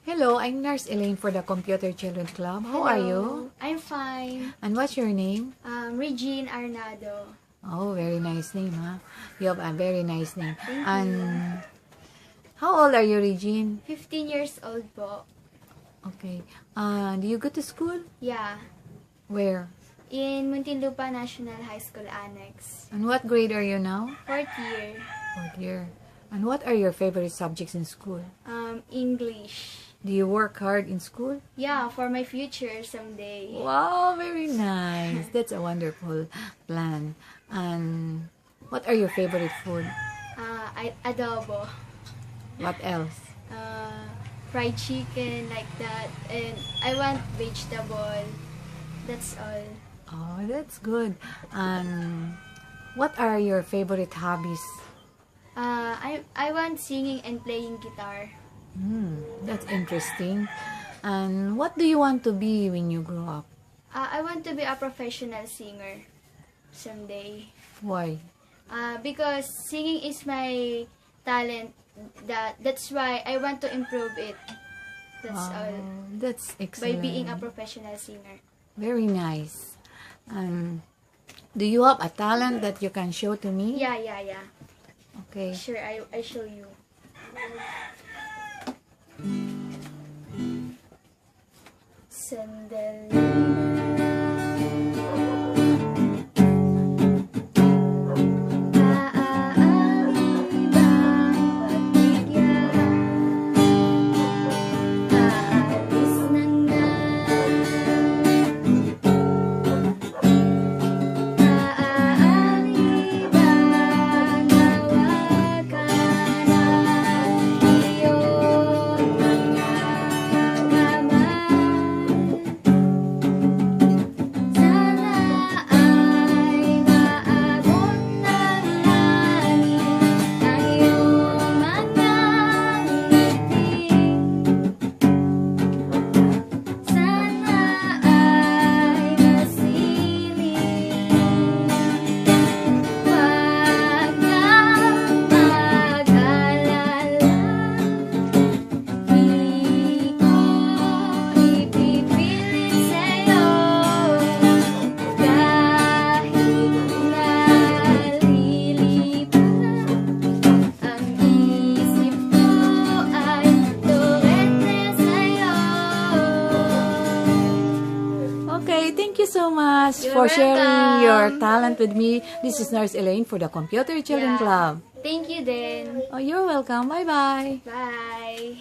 Hello, I'm Nurse Elaine for the Computer Children Club. How are you? I'm fine. And what's your name? Regine Arnado. Oh, very nice name, huh? You have a very nice name. Thank And you. how old are you, Regine? 15 years old po. Okay. Do you go to school? Yeah. Where? In Muntinlupa National High School Annex. And what grade are you now? 4th year. Fourth year. And what are your favorite subjects in school? English. Do you work hard in school? Yeah, for my future someday. Wow, very nice. That's a wonderful plan. And what are your favorite food? Adobo. What else? Fried chicken, like that. And I want vegetable. That's all. Oh, that's good. And what are your favorite hobbies? I want singing and playing guitar. That's interesting. And what do you want to be when you grow up? I want to be a professional singer someday. Why? Because singing is my talent. That's why I want to improve it. That's all. That's By excellent. being a professional singer. Very nice. Do you have a talent that you can show to me? Yeah. Okay. Sure, I show you. Sandali Okay, thank you so much You're for sharing your welcome. talent with me. This is Nurse Elaine for the Computer Children Club. Thank you then. Oh, you're welcome. Bye-bye. Bye.